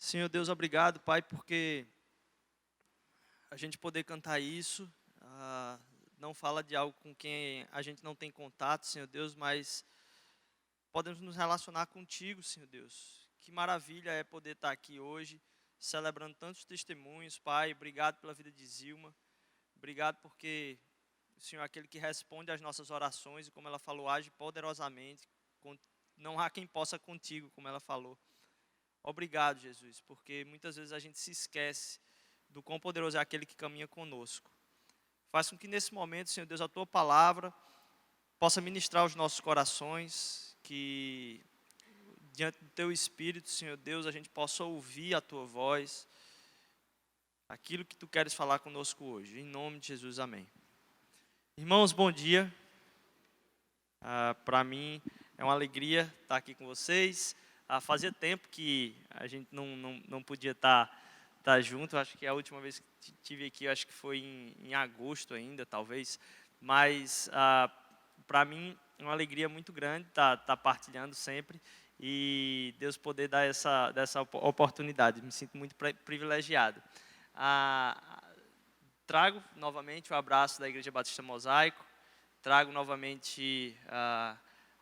Senhor Deus, obrigado, Pai, porque a gente poder cantar isso, não fala de algo com quem a gente não tem contato, Senhor Deus, mas podemos nos relacionar contigo, Senhor Deus. Que maravilha é poder estar aqui hoje, celebrando tantos testemunhos, Pai. Obrigado pela vida de Zilma. Obrigado porque o Senhor é aquele que responde às nossas orações e, como ela falou, age poderosamente. Não há quem possa contigo, como ela falou. Obrigado, Jesus, porque muitas vezes a gente se esquece do quão poderoso é aquele que caminha conosco. Faz com que nesse momento, Senhor Deus, a Tua palavra possa ministrar os nossos corações, que diante do Teu Espírito, Senhor Deus, a gente possa ouvir a Tua voz, aquilo que Tu queres falar conosco hoje. Em nome de Jesus, amém. Irmãos, bom dia. Para mim é uma alegria estar aqui com vocês. Fazia tempo que a gente não podia estar junto. Acho que a última vez que estive aqui, acho que foi em agosto ainda, talvez. Mas para mim é uma alegria muito grande estar partilhando sempre e Deus poder dar dessa oportunidade. Me sinto muito privilegiado. Trago novamente o abraço da Igreja Batista Mosaico. Trago novamente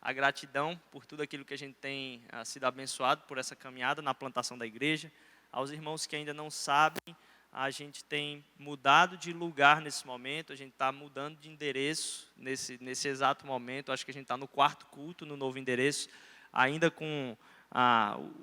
a gratidão por tudo aquilo que a gente tem sido abençoado por essa caminhada na plantação da igreja. Aos irmãos que ainda não sabem, a gente tem mudado de lugar nesse momento, a gente está mudando de endereço nesse exato momento. Acho que a gente está no quarto culto, no novo endereço, ainda com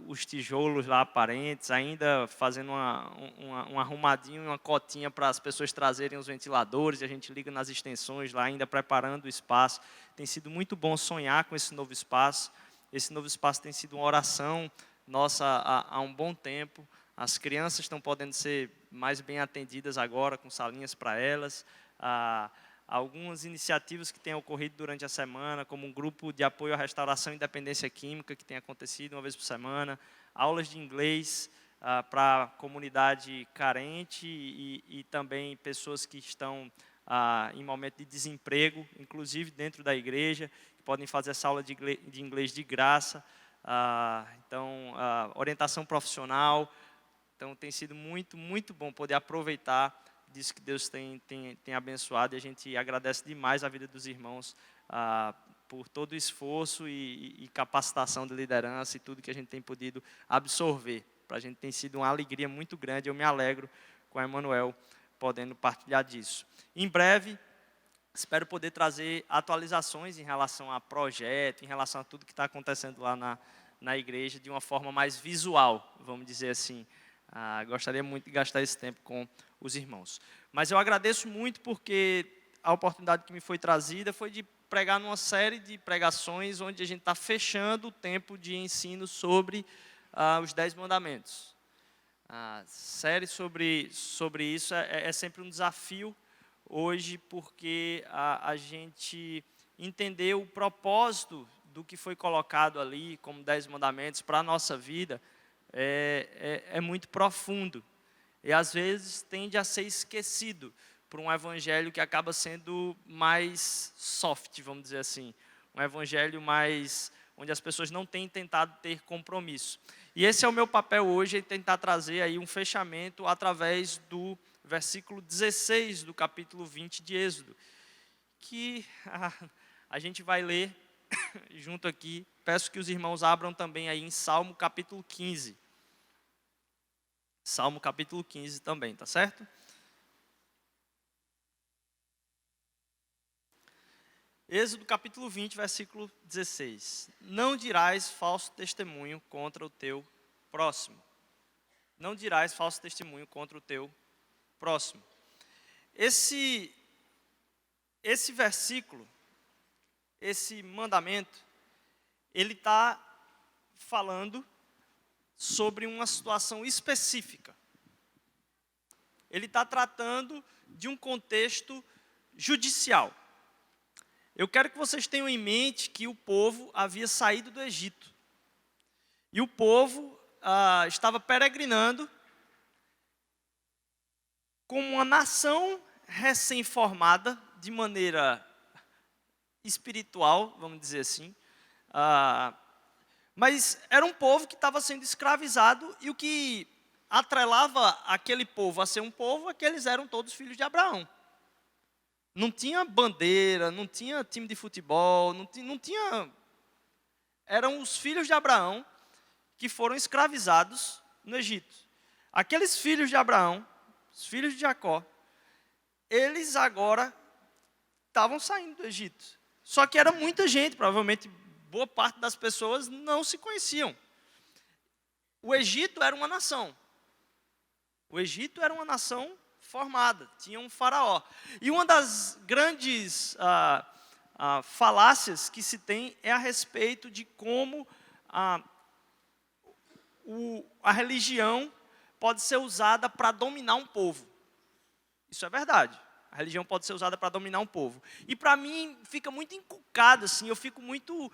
os tijolos lá aparentes, ainda fazendo um arrumadinho, uma cotinha para as pessoas trazerem os ventiladores, e a gente liga nas extensões lá, ainda preparando o espaço. Tem sido muito bom sonhar com esse novo espaço. Esse novo espaço tem sido uma oração nossa há um bom tempo. As crianças estão podendo ser mais bem atendidas agora, com salinhas para elas. Algumas iniciativas que têm ocorrido durante a semana, como um grupo de apoio à restauração e dependência química, que tem acontecido uma vez por semana, aulas de inglês para a comunidade carente e também pessoas que estão em momento de desemprego, inclusive dentro da igreja, que podem fazer essa aula de inglês de graça. Então, orientação profissional. Então, tem sido muito, muito bom poder aproveitar disso que Deus tem abençoado, e a gente agradece demais a vida dos irmãos por todo o esforço e capacitação de liderança e tudo que a gente tem podido absorver. Para a gente tem sido uma alegria muito grande. Eu me alegro com a Emanuel podendo partilhar disso. Em breve, espero poder trazer atualizações em relação a projeto, em relação a tudo que está acontecendo lá na igreja, de uma forma mais visual, vamos dizer assim. Gostaria muito de gastar esse tempo com os irmãos. Mas eu agradeço muito porque a oportunidade que me foi trazida foi de pregar numa série de pregações onde a gente está fechando o tempo de ensino sobre os 10 mandamentos. A série sobre isso é sempre um desafio hoje, porque a gente entender o propósito do que foi colocado ali como 10 mandamentos para a nossa vida é muito profundo. E às vezes tende a ser esquecido por um evangelho que acaba sendo mais soft, vamos dizer assim. Um evangelho mais onde as pessoas não têm tentado ter compromisso. E esse é o meu papel hoje, é tentar trazer aí um fechamento através do versículo 16 do capítulo 20 de Êxodo, que a gente vai ler junto aqui. Peço que os irmãos abram também aí em Salmo capítulo 15. Salmo capítulo 15 também, tá certo? Êxodo capítulo 20, versículo 16. Não dirás falso testemunho contra o teu próximo. Não dirás falso testemunho contra o teu próximo. Esse versículo, esse mandamento, ele está falando sobre uma situação específica. Ele está tratando de um contexto judicial. Eu quero que vocês tenham em mente que o povo havia saído do Egito. E o povo estava peregrinando como uma nação recém-formada, de maneira espiritual, vamos dizer assim, Mas era um povo que estava sendo escravizado, e o que atrelava aquele povo a ser um povo é que eles eram todos filhos de Abraão. Não tinha bandeira, não tinha time de futebol, não tinha. Eram os filhos de Abraão que foram escravizados no Egito. Aqueles filhos de Abraão, os filhos de Jacó, eles agora estavam saindo do Egito. Só que era muita gente, provavelmente boa parte das pessoas não se conheciam. O Egito era uma nação. O Egito era uma nação formada, tinha um faraó. E uma das grandes falácias que se tem é a respeito de como a religião pode ser usada para dominar um povo. Isso é verdade. A religião pode ser usada para dominar um povo. E para mim fica muito encucado, assim, eu fico muito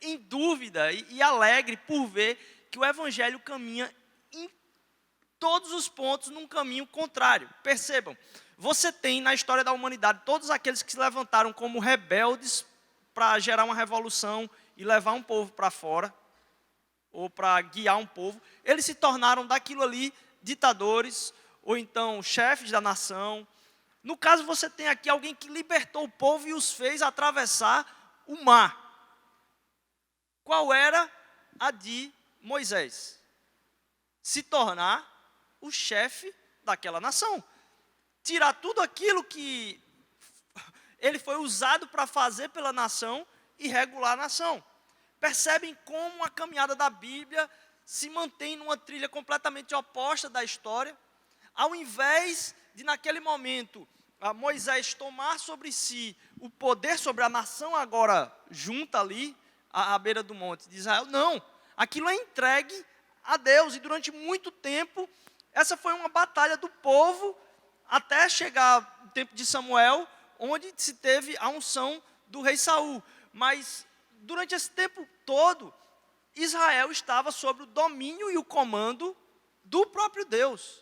em dúvida e alegre por ver que o evangelho caminha em todos os pontos num caminho contrário. Percebam, você tem na história da humanidade todos aqueles que se levantaram como rebeldes para gerar uma revolução e levar um povo para fora, ou para guiar um povo. Eles se tornaram daquilo ali ditadores, ou então chefes da nação. No caso, você tem aqui alguém que libertou o povo e os fez atravessar o mar. Qual era a de Moisés? Se tornar o chefe daquela nação. Tirar tudo aquilo que ele foi usado para fazer pela nação e regular a nação. Percebem como a caminhada da Bíblia se mantém numa trilha completamente oposta da história? Ao invés de, naquele momento, Moisés tomar sobre si o poder sobre a nação agora junta ali, à beira do monte de Israel, não. Aquilo é entregue a Deus. E durante muito tempo, essa foi uma batalha do povo, até chegar o tempo de Samuel, onde se teve a unção do rei Saul. Mas, durante esse tempo todo, Israel estava sob o domínio e o comando do próprio Deus.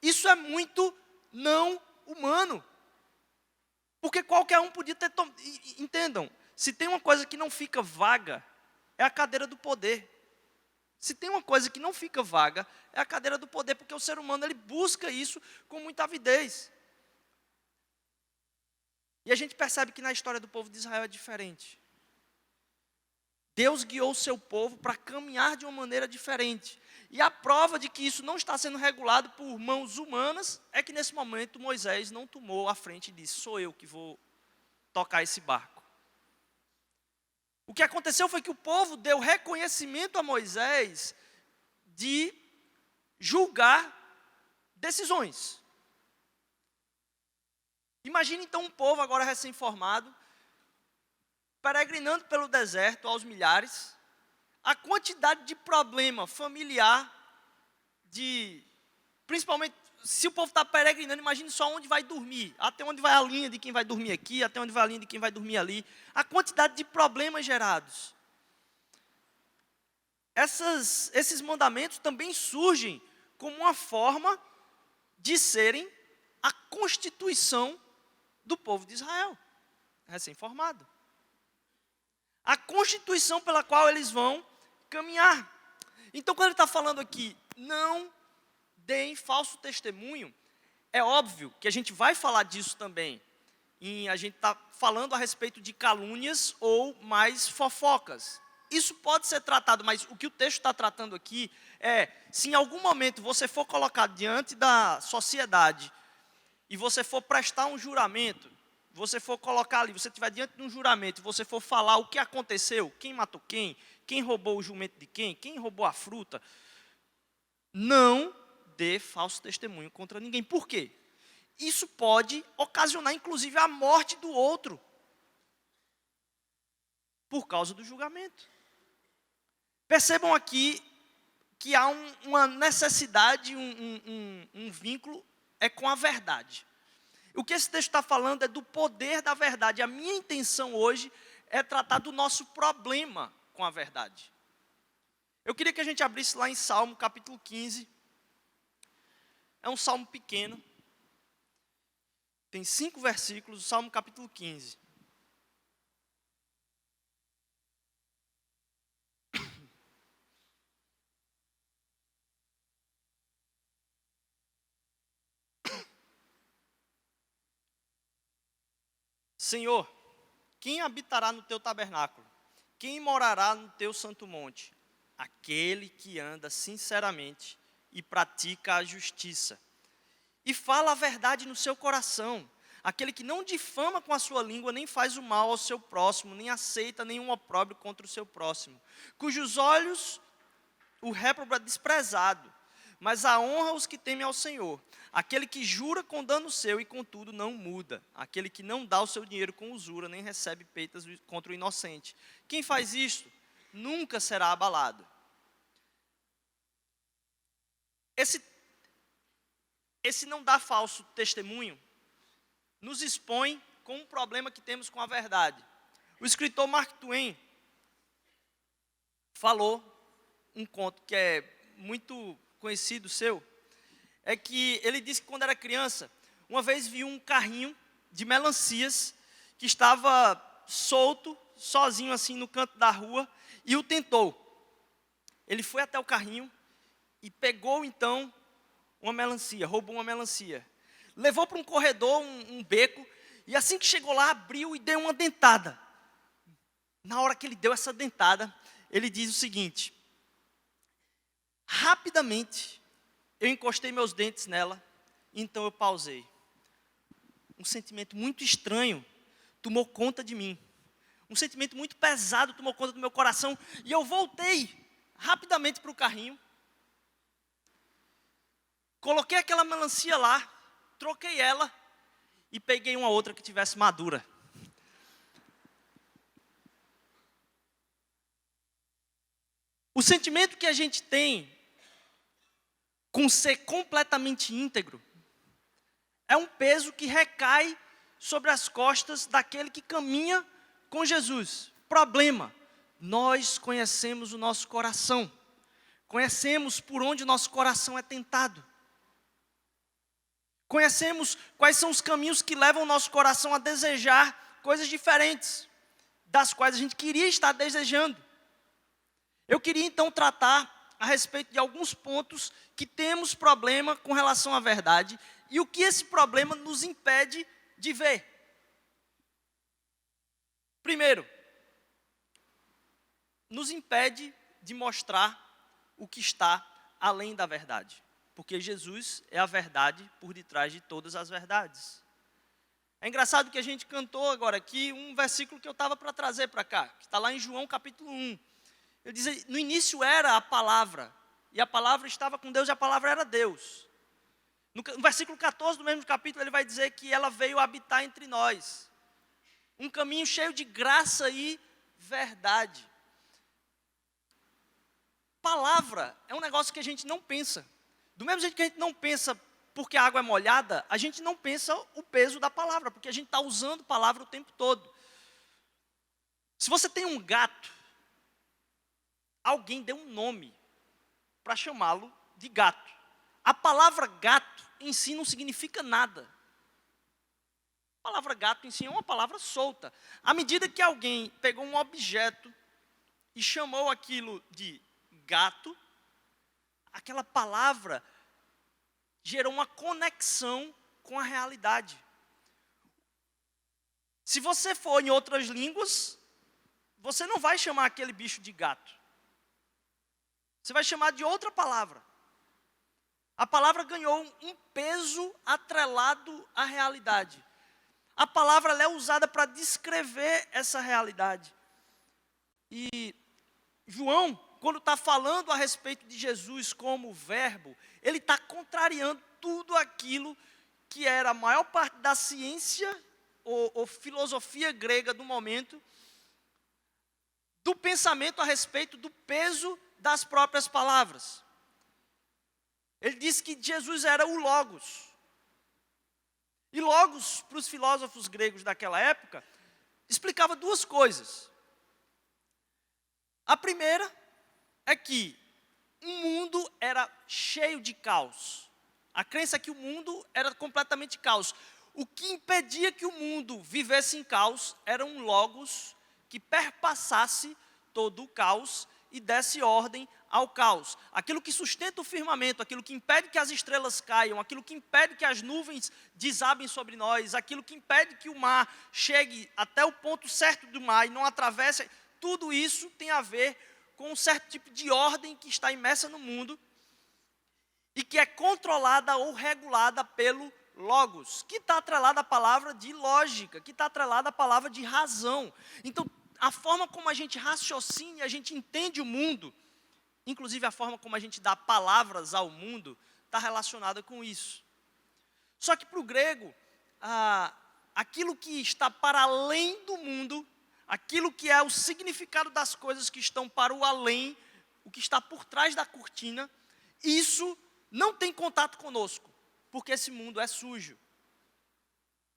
Isso é muito não humano. Porque qualquer um podia ter... Entendam, se tem uma coisa que não fica vaga, é a cadeira do poder. Se tem uma coisa que não fica vaga, é a cadeira do poder, porque o ser humano ele busca isso com muita avidez. E a gente percebe que na história do povo de Israel é diferente. Deus guiou o seu povo para caminhar de uma maneira diferente. E a prova de que isso não está sendo regulado por mãos humanas é que nesse momento Moisés não tomou a frente e disse: sou eu que vou tocar esse barco. O que aconteceu foi que o povo deu reconhecimento a Moisés de julgar decisões. Imagine então um povo agora recém-formado, peregrinando pelo deserto aos milhares, a quantidade de problema familiar, principalmente se o povo está peregrinando, imagine só onde vai dormir, até onde vai a linha de quem vai dormir aqui, até onde vai a linha de quem vai dormir ali, a quantidade de problemas gerados. Esses mandamentos também surgem como uma forma de serem a constituição do povo de Israel, recém-formado. A constituição pela qual eles vão caminhar. Então, quando ele está falando aqui, não deem falso testemunho, é óbvio que a gente vai falar disso também. E a gente está falando a respeito de calúnias ou mais fofocas. Isso pode ser tratado, mas o que o texto está tratando aqui é, se em algum momento você for colocado diante da sociedade e você for prestar um juramento, você for colocar ali, você estiver diante de um juramento, você for falar o que aconteceu, quem matou quem roubou o jumento de quem roubou a fruta, não dê falso testemunho contra ninguém. Por quê? Isso pode ocasionar, inclusive, a morte do outro, por causa do julgamento. Percebam aqui que há uma necessidade, um vínculo com a verdade. O que esse texto está falando é do poder da verdade. A minha intenção hoje é tratar do nosso problema com a verdade. Eu queria que a gente abrisse lá em Salmo, capítulo 15. É um salmo pequeno. Tem 5 versículos, o Salmo capítulo 15. Senhor, quem habitará no teu tabernáculo? Quem morará no teu santo monte? Aquele que anda sinceramente e pratica a justiça, e fala a verdade no seu coração. Aquele que não difama com a sua língua, nem faz o mal ao seu próximo, nem aceita nenhum opróbrio contra o seu próximo. Cujos olhos o réprobo é desprezado, mas a honra os que temem ao Senhor. Aquele que jura com dano seu e contudo não muda. Aquele que não dá o seu dinheiro com usura, nem recebe peitas contra o inocente. Quem faz isto nunca será abalado. Esse não dá falso testemunho nos expõe com um problema que temos com a verdade. O escritor Mark Twain falou um conto que é muito conhecido seu, é que ele disse que quando era criança, uma vez viu um carrinho de melancias que estava solto, sozinho assim no canto da rua, e o tentou. Ele foi até o carrinho e pegou então uma melancia, roubou uma melancia. Levou para um corredor, um beco, e assim que chegou lá, abriu e deu uma dentada. Na hora que ele deu essa dentada, ele diz o seguinte: rapidamente, eu encostei meus dentes nela, então eu pausei. Um sentimento muito estranho tomou conta de mim. Um sentimento muito pesado tomou conta do meu coração, e eu voltei rapidamente para o carrinho. Coloquei aquela melancia lá, troquei ela e peguei uma outra que tivesse madura. O sentimento que a gente tem com ser completamente íntegro é um peso que recai sobre as costas daquele que caminha com Jesus. Problema: nós conhecemos o nosso coração, conhecemos por onde o nosso coração é tentado. Conhecemos quais são os caminhos que levam o nosso coração a desejar coisas diferentes das quais a gente queria estar desejando. Eu queria então tratar a respeito de alguns pontos que temos problema com relação à verdade e o que esse problema nos impede de ver. Primeiro, nos impede de mostrar o que está além da verdade. Porque Jesus é a verdade por detrás de todas as verdades. É engraçado que a gente cantou agora aqui um versículo que eu estava para trazer para cá, que está lá em João capítulo 1. Ele diz: no início era a palavra, e a palavra estava com Deus e a palavra era Deus. No versículo 14 do mesmo capítulo ele vai dizer que ela veio habitar entre nós. Um caminho cheio de graça e verdade. Palavra é um negócio que a gente não pensa. Do mesmo jeito que a gente não pensa porque a água é molhada, a gente não pensa o peso da palavra, porque a gente está usando palavra o tempo todo. Se você tem um gato, alguém deu um nome para chamá-lo de gato. A palavra gato em si não significa nada. A palavra gato em si é uma palavra solta. À medida que alguém pegou um objeto e chamou aquilo de gato, aquela palavra gerou uma conexão com a realidade. Se você for em outras línguas, você não vai chamar aquele bicho de gato. Você vai chamar de outra palavra. A palavra ganhou um peso atrelado à realidade. A palavra ela é usada para descrever essa realidade. E João, quando está falando a respeito de Jesus como verbo, ele está contrariando tudo aquilo que era a maior parte da ciência ou filosofia grega do momento, do pensamento a respeito do peso das próprias palavras. Ele disse que Jesus era o Logos. E Logos, para os filósofos gregos daquela época, explicava duas coisas. A primeira é que o mundo era cheio de caos. A crença é que o mundo era completamente caos. O que impedia que o mundo vivesse em caos era um Logos que perpassasse todo o caos e desse ordem ao caos. Aquilo que sustenta o firmamento, aquilo que impede que as estrelas caiam, aquilo que impede que as nuvens desabem sobre nós, aquilo que impede que o mar chegue até o ponto certo do mar e não atravesse, tudo isso tem a ver com um certo tipo de ordem que está imersa no mundo e que é controlada ou regulada pelo Logos, que está atrelada à palavra de lógica, que está atrelada à palavra de razão. Então, a forma como a gente raciocina, a gente entende o mundo, inclusive a forma como a gente dá palavras ao mundo, está relacionada com isso. Só que para o grego, aquilo que está para além do mundo, aquilo que é o significado das coisas que estão para o além, o que está por trás da cortina, isso não tem contato conosco, porque esse mundo é sujo.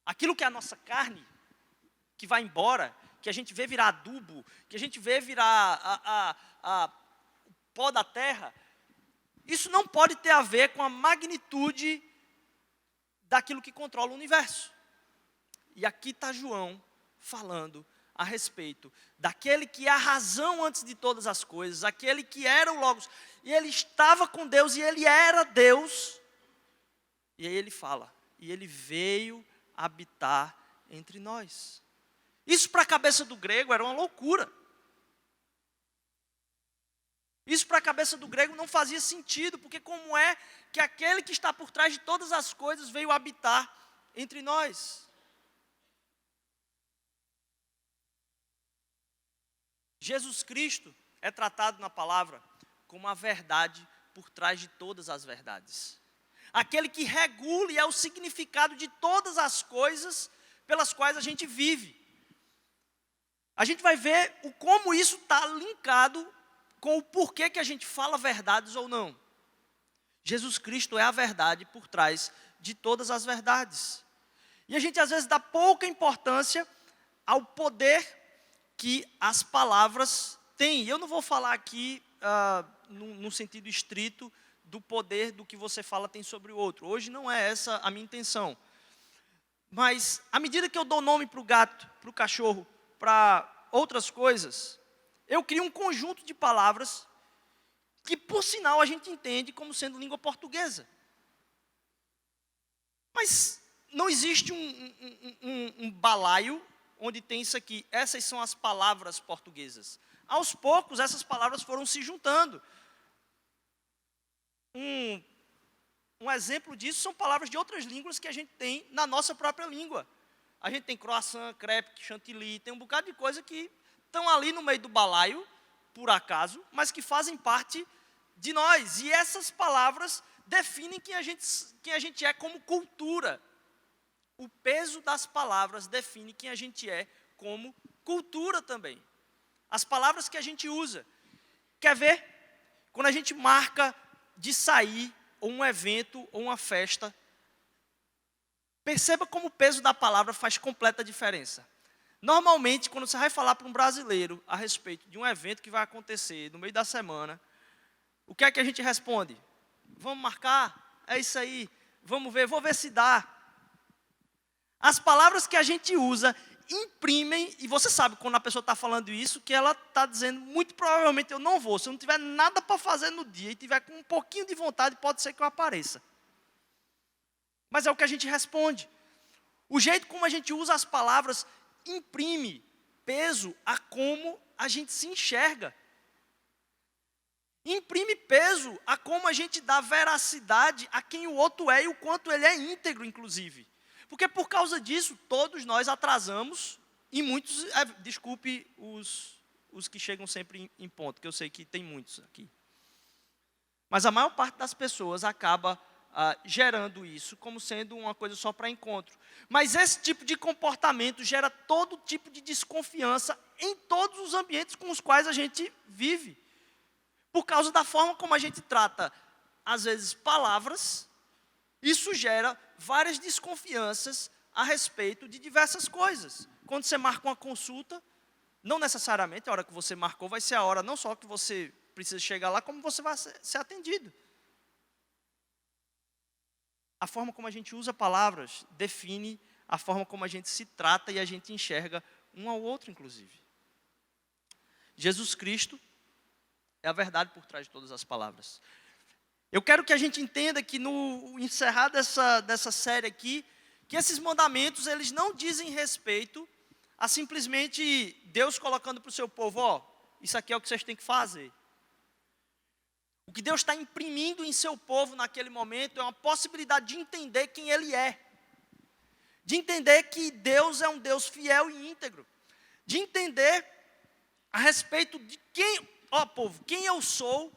Aquilo que é a nossa carne, que vai embora, que a gente vê virar adubo, que a gente vê virar o pó da terra, isso não pode ter a ver com a magnitude daquilo que controla o universo. E aqui está João falando a respeito daquele que é a razão antes de todas as coisas, aquele que era o Logos, e ele estava com Deus e ele era Deus. E aí ele fala, e ele veio habitar entre nós. Isso para a cabeça do grego era uma loucura. Isso para a cabeça do grego não fazia sentido, porque como é que aquele que está por trás de todas as coisas veio habitar entre nós? Jesus Cristo é tratado na palavra como a verdade por trás de todas as verdades. Aquele que regula e é o significado de todas as coisas pelas quais a gente vive. A gente vai ver como isso está linkado com o porquê que a gente fala verdades ou não. Jesus Cristo é a verdade por trás de todas as verdades. E a gente às vezes dá pouca importância ao poder que as palavras têm. E eu não vou falar aqui no sentido estrito do poder do que você fala tem sobre o outro. Hoje não é essa a minha intenção. Mas à medida que eu dou nome para o gato, para o cachorro, para outras coisas, eu crio um conjunto de palavras que, por sinal, a gente entende como sendo língua portuguesa. Mas não existe um balaio onde tem isso aqui. Essas são as palavras portuguesas. Aos poucos, essas palavras foram se juntando. Um exemplo disso são palavras de outras línguas que a gente tem na nossa própria língua. A gente tem croissant, crepe, chantilly, tem um bocado de coisa que estão ali no meio do balaio, por acaso, mas que fazem parte de nós. E essas palavras definem quem a gente é como cultura. O peso das palavras define quem a gente é como cultura também. As palavras que a gente usa. Quer ver? Quando a gente marca de sair, ou um evento, ou uma festa, perceba como o peso da palavra faz completa diferença. Normalmente, quando você vai falar para um brasileiro a respeito de um evento que vai acontecer no meio da semana, o que é que a gente responde? Vamos marcar? É isso aí. Vamos ver, vou ver se dá. As palavras que a gente usa imprimem, e você sabe quando a pessoa está falando isso, que ela está dizendo, muito provavelmente eu não vou. Se eu não tiver nada para fazer no dia e tiver com um pouquinho de vontade, pode ser que eu apareça. Mas é o que a gente responde. O jeito como a gente usa as palavras imprime peso a como a gente se enxerga. Imprime peso a como a gente dá veracidade a quem o outro é e o quanto ele é íntegro, inclusive. Porque por causa disso, todos nós atrasamos, e muitos, desculpe os que chegam sempre em ponto, que eu sei que tem muitos aqui. Mas a maior parte das pessoas acaba gerando isso como sendo uma coisa só para encontro. Mas esse tipo de comportamento gera todo tipo de desconfiança em todos os ambientes com os quais a gente vive. Por causa da forma como a gente trata, às vezes, palavras, isso gera várias desconfianças a respeito de diversas coisas. Quando você marca uma consulta, não necessariamente a hora que você marcou vai ser a hora não só que você precisa chegar lá, como você vai ser atendido. A forma como a gente usa palavras define a forma como a gente se trata e a gente enxerga um ao outro, inclusive. Jesus Cristo É a verdade por trás de todas as palavras. Eu quero que a gente entenda que no encerrar dessa série aqui, que esses mandamentos, eles não dizem respeito a simplesmente Deus colocando para o seu povo, ó, isso aqui é o que vocês têm que fazer. O que Deus está imprimindo em seu povo naquele momento é uma possibilidade de entender quem Ele é. De entender que Deus é um Deus fiel e íntegro. De entender a respeito de quem, ó povo, quem eu sou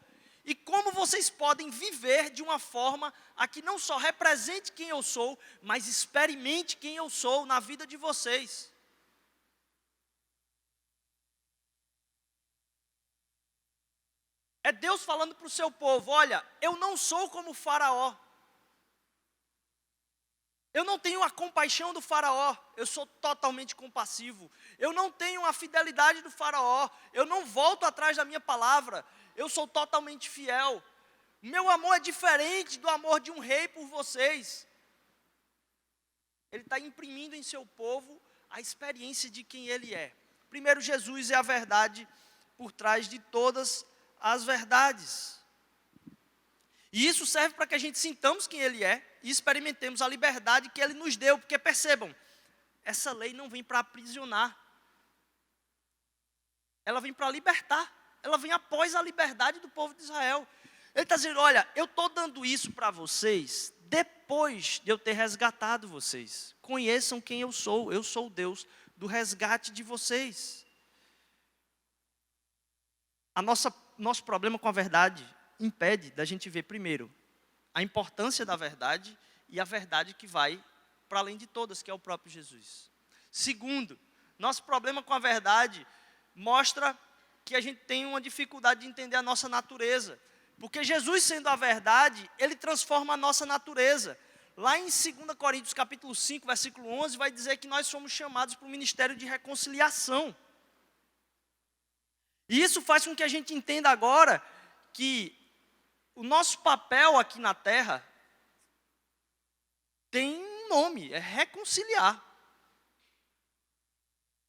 e como vocês podem viver de uma forma a que não só represente quem eu sou, mas experimente quem eu sou na vida de vocês. É Deus falando para o seu povo, olha, eu não sou como o faraó. Eu não tenho a compaixão do faraó, eu sou totalmente compassivo. Eu não tenho a fidelidade do faraó, eu não volto atrás da minha palavra, eu sou totalmente fiel. Meu amor é diferente do amor de um rei por vocês. Ele está imprimindo em seu povo a experiência de quem ele é. Primeiro, Jesus é a verdade por trás de todas as verdades. E isso serve para que a gente sintamos quem Ele é e experimentemos a liberdade que Ele nos deu. Porque percebam, essa lei não vem para aprisionar. Ela vem para libertar. Ela vem após a liberdade do povo de Israel. Ele está dizendo, olha, eu estou dando isso para vocês depois de eu ter resgatado vocês. Conheçam quem eu sou o Deus do resgate de vocês. Nosso problema com a verdade impede da gente ver, primeiro, a importância da verdade e a verdade que vai para além de todas, que é o próprio Jesus. Segundo, nosso problema com a verdade mostra que a gente tem uma dificuldade de entender a nossa natureza. Porque Jesus, sendo a verdade, Ele transforma a nossa natureza. Lá em 2 Coríntios capítulo 5, versículo 11, vai dizer que nós somos chamados para o ministério de reconciliação. E isso faz com que a gente entenda agora que o nosso papel aqui na terra tem um nome, é reconciliar.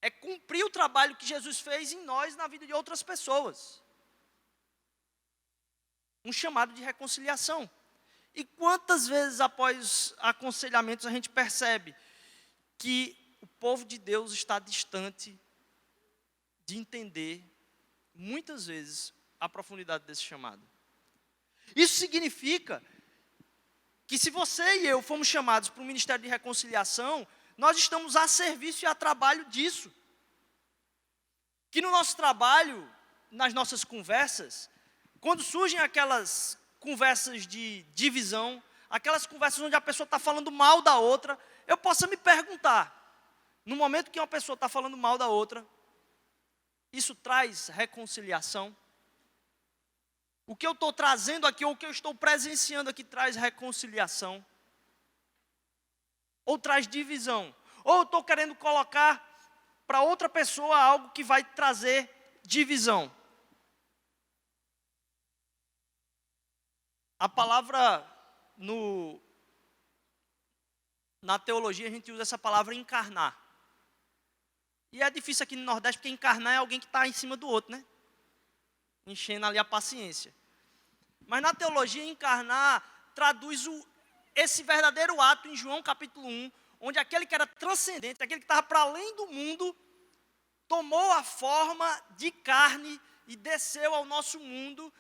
É cumprir o trabalho que Jesus fez em nós, na vida de outras pessoas. Um chamado de reconciliação. E quantas vezes após aconselhamentos a gente percebe que o povo de Deus está distante de entender, muitas vezes, a profundidade desse chamado. Isso significa que se você e eu fomos chamados para o ministério de reconciliação, nós estamos a serviço e a trabalho disso. Que no nosso trabalho, nas nossas conversas, quando surgem aquelas conversas de divisão, aquelas conversas onde a pessoa está falando mal da outra, eu possa me perguntar, no momento que uma pessoa está falando mal da outra, isso traz reconciliação? O que eu estou trazendo aqui, ou o que eu estou presenciando aqui, traz reconciliação? Ou traz divisão? Ou eu estou querendo colocar para outra pessoa algo que vai trazer divisão? A palavra, na teologia, a gente usa essa palavra encarnar. E é difícil aqui no Nordeste, porque encarnar é alguém que está em cima do outro, né? Enchendo ali a paciência. Mas na teologia, encarnar traduz esse verdadeiro ato em João capítulo 1, onde aquele que era transcendente, aquele que estava para além do mundo, tomou a forma de carne e desceu ao nosso mundo.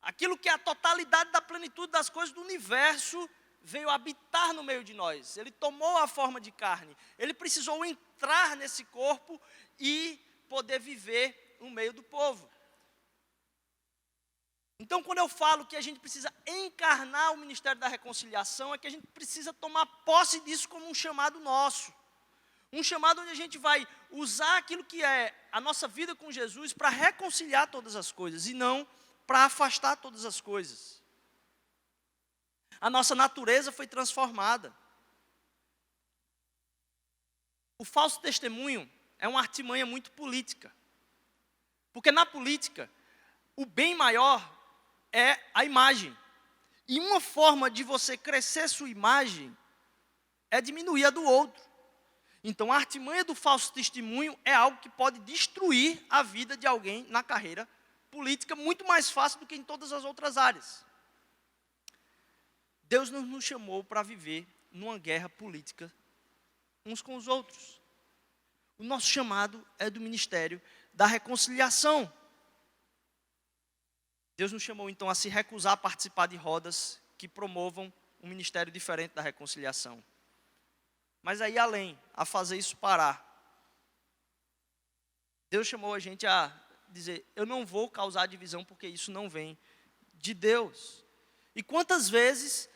Aquilo que é a totalidade da plenitude das coisas do universo veio habitar no meio de nós. Ele tomou a forma de carne. Ele precisou entrar nesse corpo e poder viver no meio do povo. Então, quando eu falo que a gente precisa encarnar o ministério da reconciliação, é que a gente precisa tomar posse disso como um chamado nosso. Um chamado onde a gente vai usar aquilo que é a nossa vida com Jesus para reconciliar todas as coisas e não para afastar todas as coisas. A nossa natureza foi transformada. O falso testemunho é uma artimanha muito política. Porque na política, o bem maior é a imagem. E uma forma de você crescer sua imagem é diminuir a do outro. Então, a artimanha do falso testemunho é algo que pode destruir a vida de alguém na carreira política muito mais fácil do que em todas as outras áreas. Deus não nos chamou para viver numa guerra política uns com os outros. O nosso chamado é do ministério da reconciliação. Deus nos chamou então a se recusar a participar de rodas que promovam um ministério diferente da reconciliação. Mas aí além, a fazer isso parar. Deus chamou a gente a dizer, eu não vou causar divisão porque isso não vem de Deus. E quantas vezes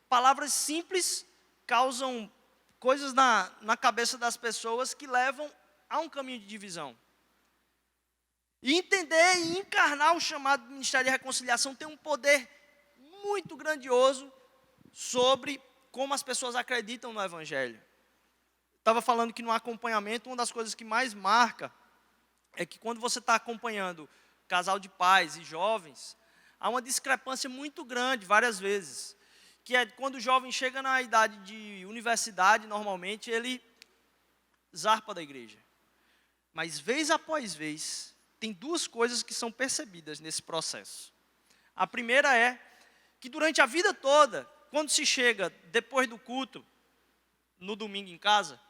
palavras simples causam coisas na cabeça das pessoas que levam a um caminho de divisão. E entender e encarnar o chamado do Ministério de Reconciliação tem um poder muito grandioso sobre como as pessoas acreditam no Evangelho. Estava falando que no acompanhamento, uma das coisas que mais marca é que quando você está acompanhando casal de pais e jovens, há uma discrepância muito grande, várias vezes, que é quando o jovem chega na idade de universidade, normalmente ele zarpa da igreja. Mas vez após vez, tem duas coisas que são percebidas nesse processo. A primeira é que durante a vida toda, quando se chega depois do culto, no domingo em casa,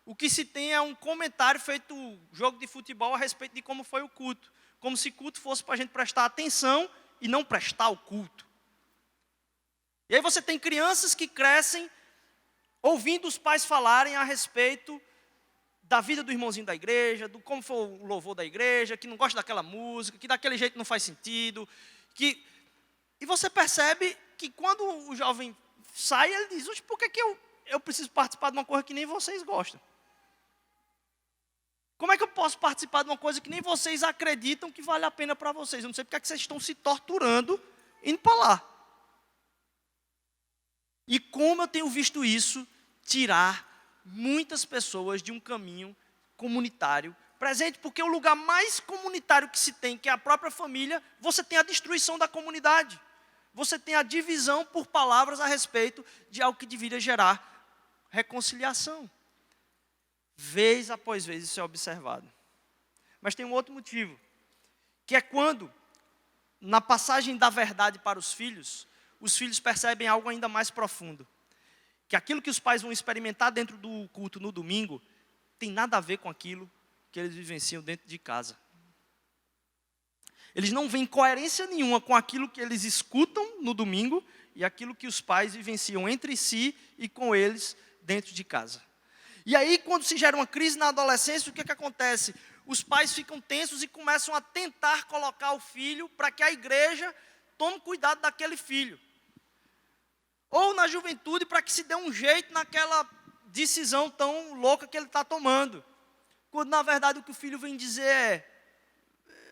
o que se tem é um comentário feito jogo de futebol a respeito de como foi o culto. Como se culto fosse para a gente prestar atenção e não prestar o culto. E aí você tem crianças que crescem ouvindo os pais falarem a respeito da vida do irmãozinho da igreja, do como foi o louvor da igreja, que não gosta daquela música, que daquele jeito não faz sentido. E você percebe que quando o jovem sai, ele diz, por que eu preciso participar de uma coisa que nem vocês gostam? Como é que eu posso participar de uma coisa que nem vocês acreditam que vale a pena para vocês? Eu não sei porque é que vocês estão se torturando indo para lá. E como eu tenho visto isso tirar muitas pessoas de um caminho comunitário presente, porque o lugar mais comunitário que se tem, que é a própria família, você tem a destruição da comunidade. Você tem a divisão por palavras a respeito de algo que deveria gerar reconciliação. Vez após vez isso é observado. Mas tem um outro motivo, que é quando, na passagem da verdade para os filhos percebem algo ainda mais profundo. Que aquilo que os pais vão experimentar dentro do culto no domingo, tem nada a ver com aquilo que eles vivenciam dentro de casa. Eles não veem coerência nenhuma com aquilo que eles escutam no domingo e aquilo que os pais vivenciam entre si e com eles dentro de casa. E aí, quando se gera uma crise na adolescência, o que acontece? Os pais ficam tensos e começam a tentar colocar o filho para que a igreja tome cuidado daquele filho. Ou na juventude, para que se dê um jeito naquela decisão tão louca que ele está tomando. Quando, na verdade, o que o filho vem dizer é,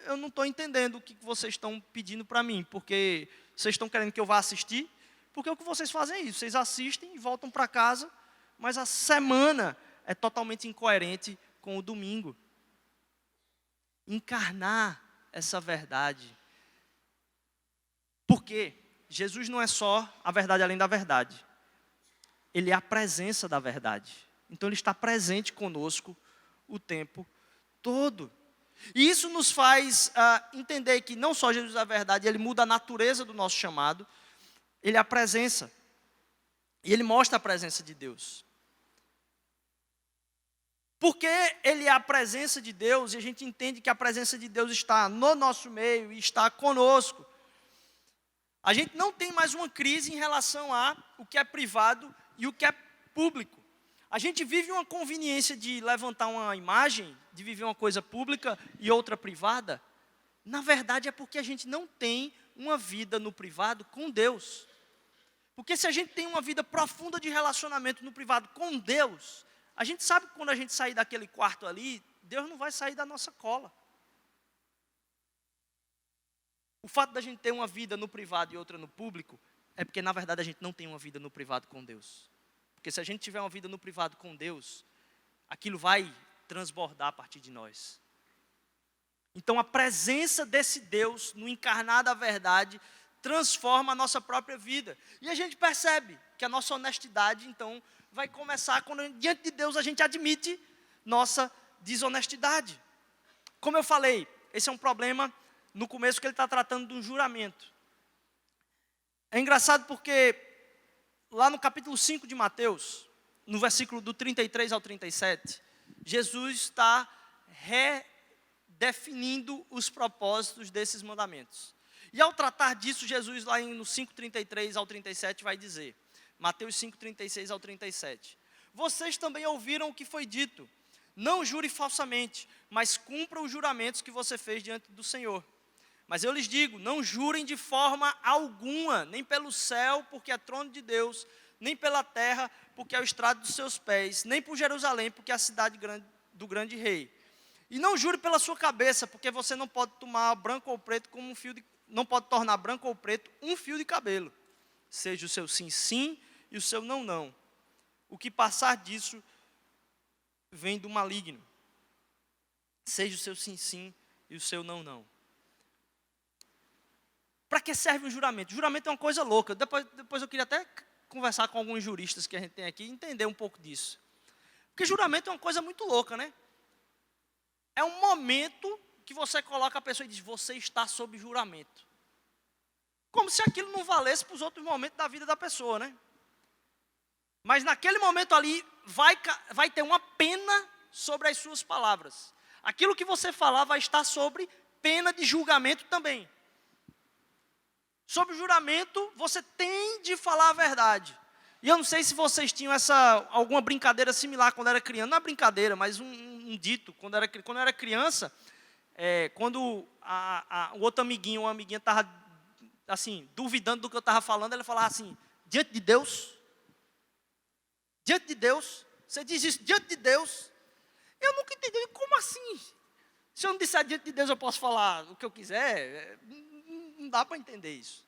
eu não estou entendendo o que vocês estão pedindo para mim, porque vocês estão querendo que eu vá assistir, porque o que vocês fazem é isso, vocês assistem e voltam para casa, mas a semana é totalmente incoerente com o domingo. Encarnar essa verdade. Porque Jesus não é só a verdade além da verdade. Ele é a presença da verdade. Então ele está presente conosco o tempo todo. E isso nos faz entender que não só Jesus é a verdade, ele muda a natureza do nosso chamado, ele é a presença. E ele mostra a presença de Deus. Porque ele é a presença de Deus, e a gente entende que a presença de Deus está no nosso meio e está conosco. A gente não tem mais uma crise em relação a o que é privado e o que é público. A gente vive uma conveniência de levantar uma imagem, de viver uma coisa pública e outra privada. Na verdade é porque a gente não tem uma vida no privado com Deus. Porque se a gente tem uma vida profunda de relacionamento no privado com Deus, a gente sabe que quando a gente sair daquele quarto ali, Deus não vai sair da nossa cola. O fato da gente ter uma vida no privado e outra no público, é porque na verdade a gente não tem uma vida no privado com Deus. Porque se a gente tiver uma vida no privado com Deus, aquilo vai transbordar a partir de nós. Então a presença desse Deus no encarnar da verdade transforma a nossa própria vida. E a gente percebe que a nossa honestidade, então, vai começar quando diante de Deus a gente admite nossa desonestidade. Como eu falei, esse é um problema no começo que ele está tratando de um juramento. É engraçado porque lá no capítulo 5 de Mateus, no versículo do 33 ao 37, Jesus está redefinindo os propósitos desses mandamentos. E ao tratar disso, Jesus lá no 5:33 ao 37 vai dizer, Mateus 5:36 ao 37, vocês também ouviram o que foi dito, não jure falsamente, mas cumpra os juramentos que você fez diante do Senhor. Mas eu lhes digo, não jurem de forma alguma, nem pelo céu, porque é trono de Deus, nem pela terra, porque é o estrado dos seus pés, nem por Jerusalém, porque é a cidade do grande rei. E não jure pela sua cabeça, porque você não pode tomar branco ou preto como não pode tornar branco ou preto um fio de cabelo. Seja o seu sim, sim, e o seu não, não. O que passar disso vem do maligno. Seja o seu sim, sim, e o seu não, não. Para que serve um juramento? Juramento é uma coisa louca. Depois eu queria até conversar com alguns juristas que a gente tem aqui e entender um pouco disso. Porque juramento é uma coisa muito louca, né? É um momento que você coloca a pessoa e diz, você está sob juramento. Como se aquilo não valesse para os outros momentos da vida da pessoa, né? Mas naquele momento ali, vai ter uma pena sobre as suas palavras. Aquilo que você falar vai estar sobre pena de julgamento também. Sobre o juramento, você tem de falar a verdade. E eu não sei se vocês tinham alguma brincadeira similar quando era criança. Não é brincadeira, mas um dito. Quando eu era criança, quando o outro amiguinho ou uma amiguinha estava assim, duvidando do que eu estava falando, ela falava assim, diante de Deus, você diz isso diante de Deus. Eu nunca entendi, como assim? Se eu não disser diante de Deus, eu posso falar o que eu quiser? Não dá para entender isso.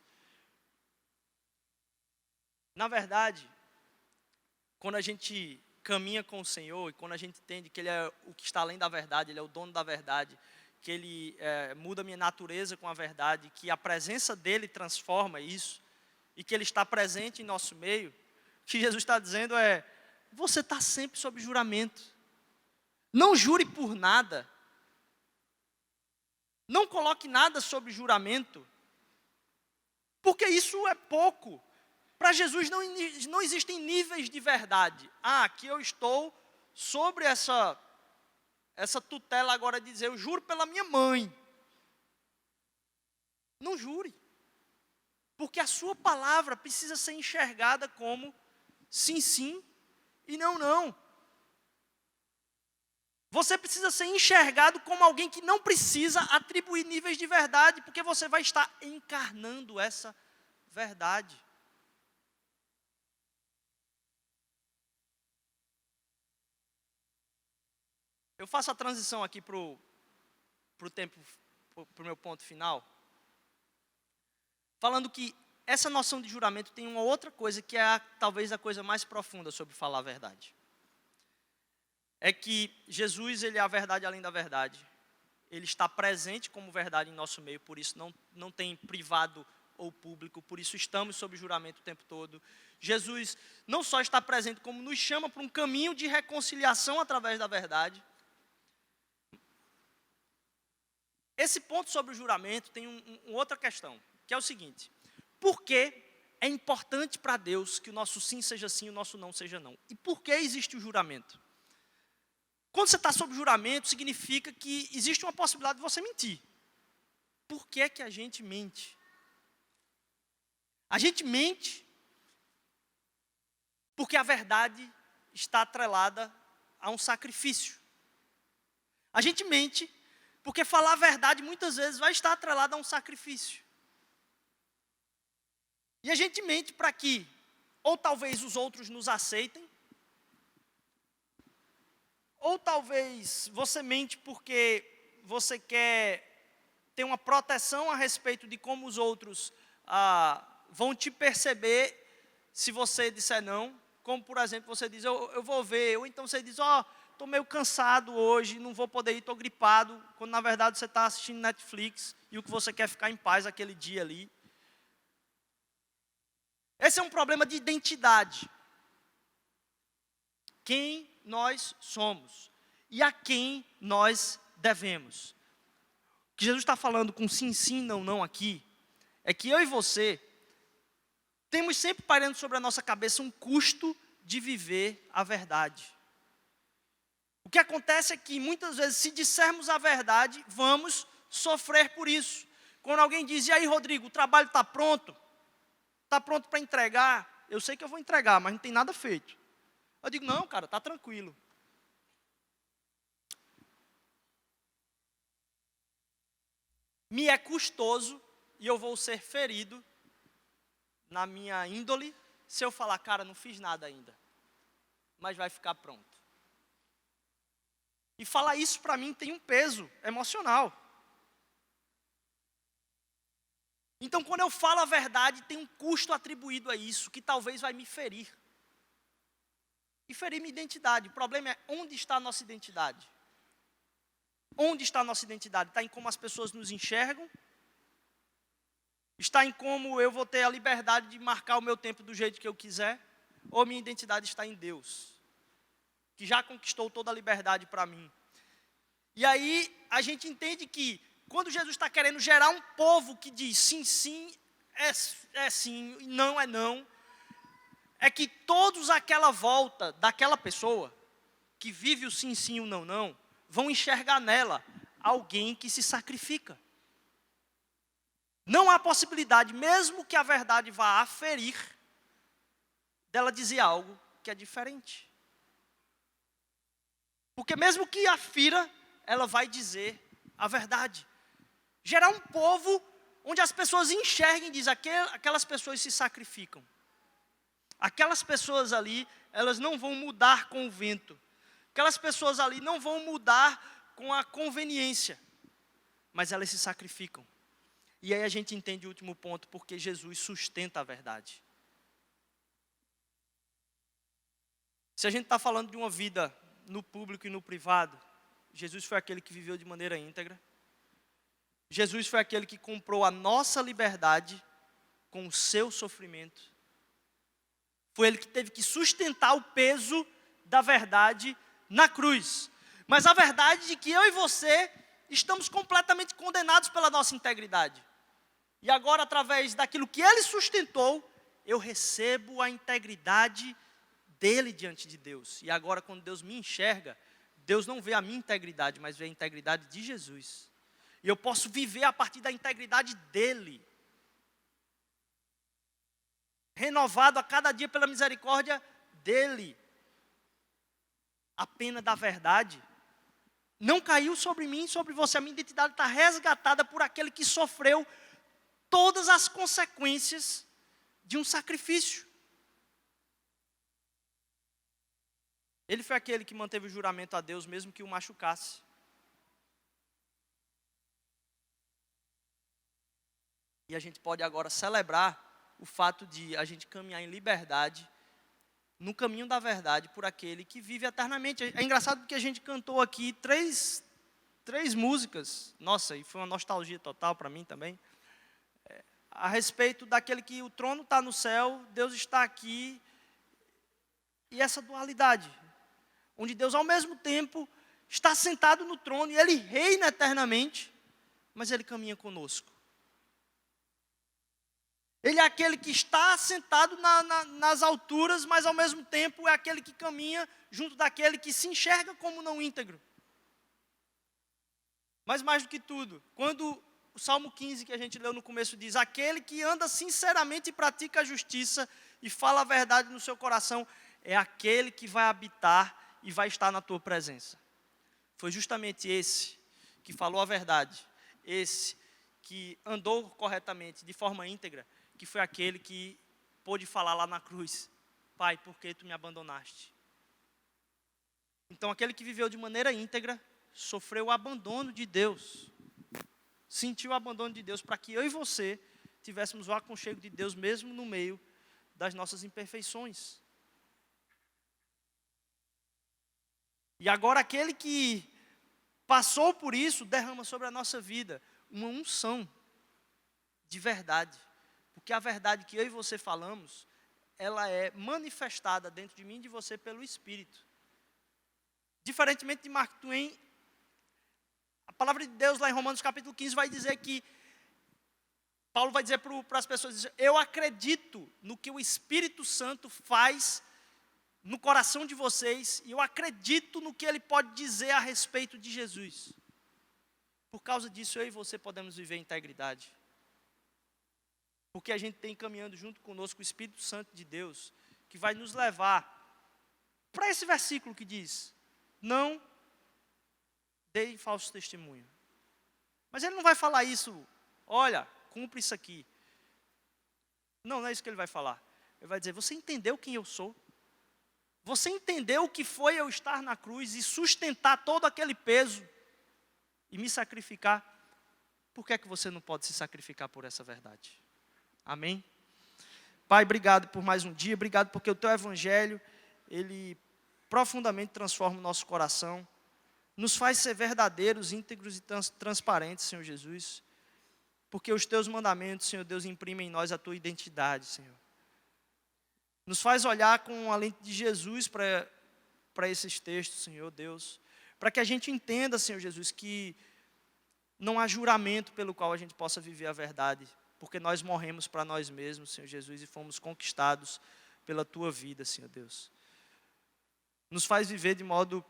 Na verdade, quando a gente caminha com o Senhor e quando a gente entende que Ele é o que está além da verdade, Ele é o dono da verdade, que Ele muda a minha natureza com a verdade, que a presença dEle transforma isso e que Ele está presente em nosso meio, o que Jesus está dizendo é, você está sempre sob juramento. Não jure por nada. Não coloque nada sob juramento. Porque isso é pouco. Para Jesus não existem níveis de verdade. Aqui eu estou sobre essa tutela agora de dizer, eu juro pela minha mãe. Não jure. Porque a sua palavra precisa ser enxergada como sim, sim e não, não. Você precisa ser enxergado como alguém que não precisa atribuir níveis de verdade, porque você vai estar encarnando essa verdade. Eu faço a transição aqui para o meu ponto final, falando que essa noção de juramento tem uma outra coisa que é talvez a coisa mais profunda sobre falar a verdade. É que Jesus, Ele é a verdade além da verdade. Ele está presente como verdade em nosso meio, por isso não tem privado ou público, por isso estamos sob juramento o tempo todo. Jesus não só está presente, como nos chama para um caminho de reconciliação através da verdade. Esse ponto sobre o juramento tem uma outra questão, que é o seguinte, por que é importante para Deus que o nosso sim seja sim e o nosso não seja não? E por que existe o juramento? Quando você está sob juramento, significa que existe uma possibilidade de você mentir. Por que é que a gente mente? A gente mente porque a verdade está atrelada a um sacrifício. A gente mente porque falar a verdade muitas vezes vai estar atrelado a um sacrifício. E a gente mente para que, ou talvez os outros nos aceitem, ou talvez você mente porque você quer ter uma proteção a respeito de como os outros vão te perceber se você disser não. Como, por exemplo, você diz, eu vou ver. Ou então você diz, estou meio cansado hoje, não vou poder ir, estou gripado. Quando, na verdade, você está assistindo Netflix e o que você quer é ficar em paz aquele dia ali. Esse é um problema de identidade. Quem nós somos e a quem nós devemos. que Jesus está falando com sim, sim, não, não aqui, é que eu e você temos sempre pairando sobre a nossa cabeça um custo de viver a verdade. O que acontece é que muitas vezes, se dissermos a verdade, vamos sofrer por isso. Quando alguém diz, e aí Rodrigo, o trabalho está pronto? Está pronto para entregar? Eu sei que eu vou entregar, mas não tem nada feito. Eu digo, não, cara, está tranquilo. Me é custoso e eu vou ser ferido na minha índole se eu falar, cara, não fiz nada ainda, mas vai ficar pronto. E falar isso para mim tem um peso emocional. Então, quando eu falo a verdade, tem um custo atribuído a isso, que talvez vai me ferir. E ferir minha identidade. O problema é onde está a nossa identidade. Onde está a nossa identidade? Está em como as pessoas nos enxergam? Está em como eu vou ter a liberdade de marcar o meu tempo do jeito que eu quiser? Ou minha identidade está em Deus, que já conquistou toda a liberdade para mim? E aí a gente entende que quando Jesus está querendo gerar um povo que diz sim, sim, é sim, não é não, é que todos àquela volta daquela pessoa que vive o sim, sim, o não, não, vão enxergar nela alguém que se sacrifica. Não há possibilidade, mesmo que a verdade vá aferir, dela dizer algo que é diferente. Porque mesmo que afira, ela vai dizer a verdade. Gerar um povo onde as pessoas enxerguem e dizem, aquelas pessoas se sacrificam. Aquelas pessoas ali, elas não vão mudar com o vento. Aquelas pessoas ali não vão mudar com a conveniência. Mas elas se sacrificam. E aí a gente entende o último ponto, porque Jesus sustenta a verdade. Se a gente está falando de uma vida no público e no privado, Jesus foi aquele que viveu de maneira íntegra. Jesus foi aquele que comprou a nossa liberdade com o seu sofrimento. Foi ele que teve que sustentar o peso da verdade na cruz. Mas a verdade de que eu e você estamos completamente condenados pela nossa integridade. E agora, através daquilo que ele sustentou, eu recebo a integridade dele diante de Deus. E agora, quando Deus me enxerga, Deus não vê a minha integridade, mas vê a integridade de Jesus. E eu posso viver a partir da integridade dele. Renovado a cada dia pela misericórdia dele. A pena da verdade não caiu sobre mim, sobre você. A minha identidade está resgatada por aquele que sofreu todas as consequências de um sacrifício. Ele foi aquele que manteve o juramento a Deus, mesmo que o machucasse. E a gente pode agora celebrar o fato de a gente caminhar em liberdade, no caminho da verdade, por aquele que vive eternamente. É engraçado porque a gente cantou aqui três músicas, nossa, e foi uma nostalgia total para mim também, a respeito daquele que o trono está no céu, Deus está aqui, e essa dualidade, onde Deus ao mesmo tempo está sentado no trono, e Ele reina eternamente, mas Ele caminha conosco. Ele é aquele que está sentado nas alturas, mas ao mesmo tempo é aquele que caminha junto daquele que se enxerga como não íntegro. Mas mais do que tudo, quando o Salmo 15 que a gente leu no começo diz, aquele que anda sinceramente e pratica a justiça e fala a verdade no seu coração, é aquele que vai habitar e vai estar na tua presença. Foi justamente esse que falou a verdade, esse que andou corretamente, de forma íntegra, que foi aquele que pôde falar lá na cruz, Pai, por que tu me abandonaste? Então aquele que viveu de maneira íntegra, sofreu o abandono de Deus, sentiu o abandono de Deus, para que eu e você tivéssemos o aconchego de Deus, mesmo no meio das nossas imperfeições. E agora aquele que passou por isso, derrama sobre a nossa vida uma unção de verdade. Porque a verdade que eu e você falamos, ela é manifestada dentro de mim e de você pelo Espírito. Diferentemente de Mark Twain, A palavra de Deus lá em Romanos capítulo 15 vai dizer que, Paulo vai dizer para as pessoas, eu acredito no que o Espírito Santo faz no coração de vocês, e eu acredito no que ele pode dizer a respeito de Jesus. Por causa disso, eu e você podemos viver em integridade. Porque a gente tem caminhando junto conosco o Espírito Santo de Deus, que vai nos levar para esse versículo que diz, não dei falso testemunho. Mas ele não vai falar isso, olha, cumpre isso aqui. Não é isso que ele vai falar. Ele vai dizer, você entendeu quem eu sou? Você entendeu o que foi eu estar na cruz e sustentar todo aquele peso e me sacrificar? Por que é que você não pode se sacrificar por essa verdade? Amém? Pai, obrigado por mais um dia, obrigado porque o Teu Evangelho, ele profundamente transforma o nosso coração, nos faz ser verdadeiros, íntegros e transparentes, Senhor Jesus, porque os Teus mandamentos, Senhor Deus, imprimem em nós a Tua identidade, Senhor. Nos faz olhar com a lente de Jesus para esses textos, Senhor Deus, para que a gente entenda, Senhor Jesus, que não há juramento pelo qual a gente possa viver a verdade, porque nós morremos para nós mesmos, Senhor Jesus, e fomos conquistados pela Tua vida, Senhor Deus. Nos faz viver de modo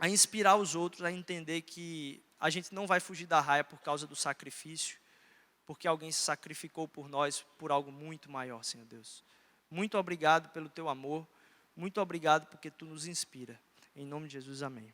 a inspirar os outros a entender que a gente não vai fugir da raia por causa do sacrifício, porque alguém se sacrificou por nós por algo muito maior, Senhor Deus. Muito obrigado pelo Teu amor, muito obrigado porque Tu nos inspira. Em nome de Jesus, amém.